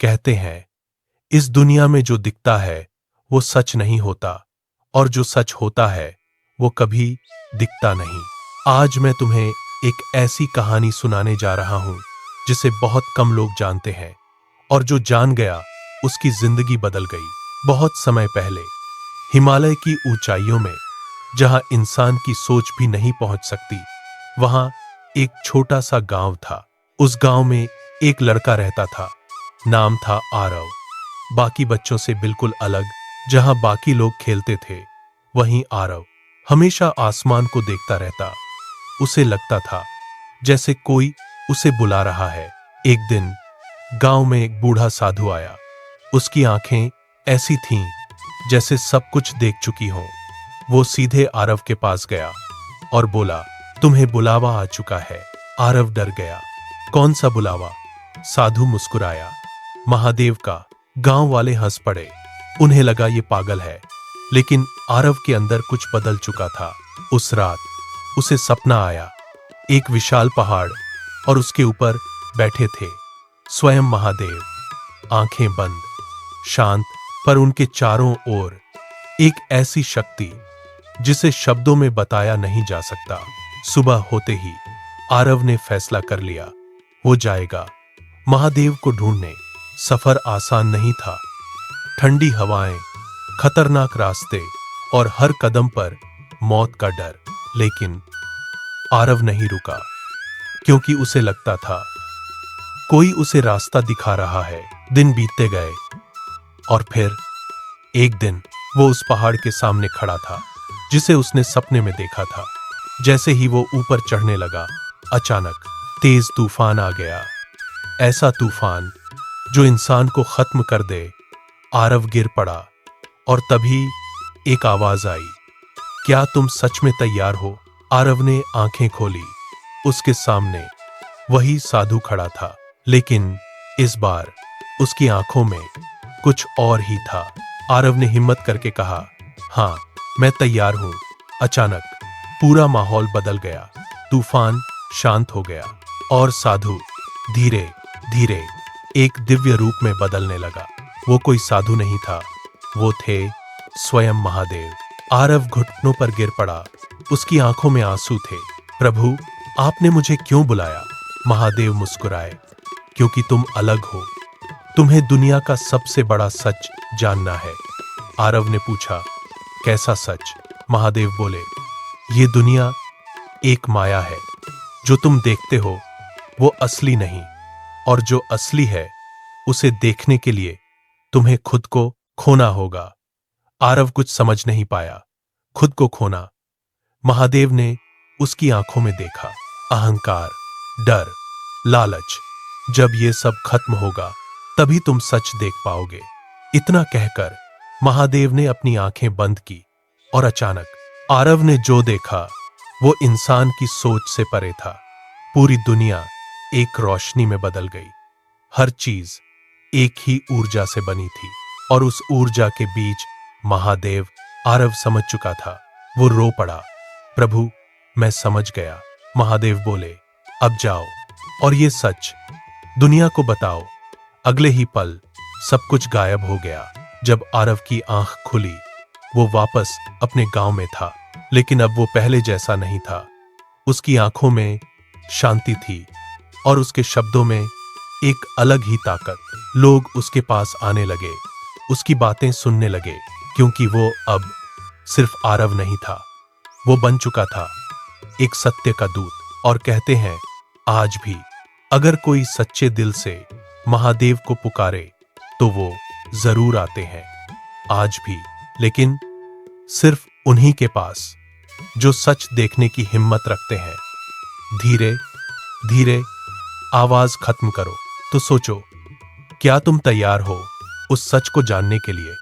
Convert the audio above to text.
कहते हैं, इस दुनिया में जो दिखता है वो सच नहीं होता, और जो सच होता है वो कभी दिखता नहीं। आज मैं तुम्हें एक ऐसी कहानी सुनाने जा रहा हूं जिसे बहुत कम लोग जानते हैं, और जो जान गया उसकी जिंदगी बदल गई। बहुत समय पहले हिमालय की ऊंचाइयों में, जहां इंसान की सोच भी नहीं पहुंच सकती, वहां एक छोटा सा गांव था। उस गांव में एक लड़का रहता था। नाम था आरव। बाकी बच्चों से बिल्कुल अलग। जहां बाकी लोग खेलते थे, वहीं आरव हमेशा आसमान को देखता रहता। उसे लगता था जैसे कोई उसे बुला रहा है। एक दिन गांव में एक बूढ़ा साधु आया। उसकी आंखें ऐसी थीं जैसे सब कुछ देख चुकी हों। वो सीधे आरव के पास गया और बोला, तुम्हें बुलावा आ चुका है। आरव डर गया। कौन सा बुलावा? साधु मुस्कुराया, महादेव का। गांव वाले हंस पड़े। उन्हें लगा ये पागल है, लेकिन आरव के अंदर कुछ बदल चुका था। उस रात उसे सपना आया। एक विशाल पहाड़, और उसके ऊपर बैठे थे स्वयं महादेव। आंखें बंद, शांत, पर उनके चारों ओर एक ऐसी शक्ति जिसे शब्दों में बताया नहीं जा सकता। सुबह होते ही आरव ने फैसला कर लिया, वो जाएगा महादेव को ढूंढने। सफर आसान नहीं था। ठंडी हवाएं, खतरनाक रास्ते, और हर कदम पर मौत का डर। लेकिन आरव नहीं रुका, क्योंकि उसे लगता था कोई उसे रास्ता दिखा रहा है। दिन बीतते गए, और फिर एक दिन वो उस पहाड़ के सामने खड़ा था जिसे उसने सपने में देखा था। जैसे ही वो ऊपर चढ़ने लगा, अचानक तेज तूफान आ गया। ऐसा तूफान जो इंसान को खत्म कर दे। आरव गिर पड़ा, और तभी एक आवाज आई, क्या तुम सच में तैयार हो? आरव ने आंखें खोली। उसके सामने वही साधु खड़ा था, लेकिन इस बार उसकी आंखों में कुछ और ही था। आरव ने हिम्मत करके कहा, हाँ, मैं तैयार हूं। अचानक पूरा माहौल बदल गया। तूफान शांत हो गया, और साधु धीरे धीरे एक दिव्य रूप में बदलने लगा। वो कोई साधु नहीं था, वो थे स्वयं महादेव। आरव घुटनों पर गिर पड़ा। उसकी आंखों में आंसू थे। प्रभु, आपने मुझे क्यों बुलाया? महादेव मुस्कुराए, क्योंकि तुम अलग हो। तुम्हें दुनिया का सबसे बड़ा सच जानना है। आरव ने पूछा, कैसा सच? महादेव बोले, ये दुनिया एक माया है। जो तुम देखते हो वो असली नहीं, और जो असली है उसे देखने के लिए तुम्हें खुद को खोना होगा। आरव कुछ समझ नहीं पाया। खुद को खोना? महादेव ने उसकी आंखों में देखा। अहंकार, डर, लालच। जब ये सब खत्म होगा तभी तुम सच देख पाओगे। इतना कहकर महादेव ने अपनी आंखें बंद की, और अचानक आरव ने जो देखा वो इंसान की सोच से परे था। पूरी दुनिया एक रोशनी में बदल गई। हर चीज एक ही ऊर्जा से बनी थी, और उस ऊर्जा के बीच महादेव। आरव समझ चुका था। वो रो पड़ा, प्रभु, मैं समझ गया। महादेव बोले, अब जाओ और ये सच दुनिया को बताओ। अगले ही पल सब कुछ गायब हो गया। जब आरव की आंख खुली, वो वापस अपने गांव में था, लेकिन अब वो पहले जैसा नहीं था। उसकी आंखों में शांति थी, और उसके शब्दों में एक अलग ही ताकत। लोग उसके पास आने लगे, उसकी बातें सुनने लगे, क्योंकि वो अब सिर्फ आरव नहीं था, वो बन चुका था एक सत्य का दूत। और कहते हैं, आज भी अगर कोई सच्चे दिल से महादेव को पुकारे तो वो जरूर आते हैं। आज भी, लेकिन सिर्फ उन्हीं के पास जो सच देखने की हिम्मत रखते हैं। धीरे धीरे आवाज खत्म करो तो सोचो, क्या तुम तैयार हो उस सच को जानने के लिए?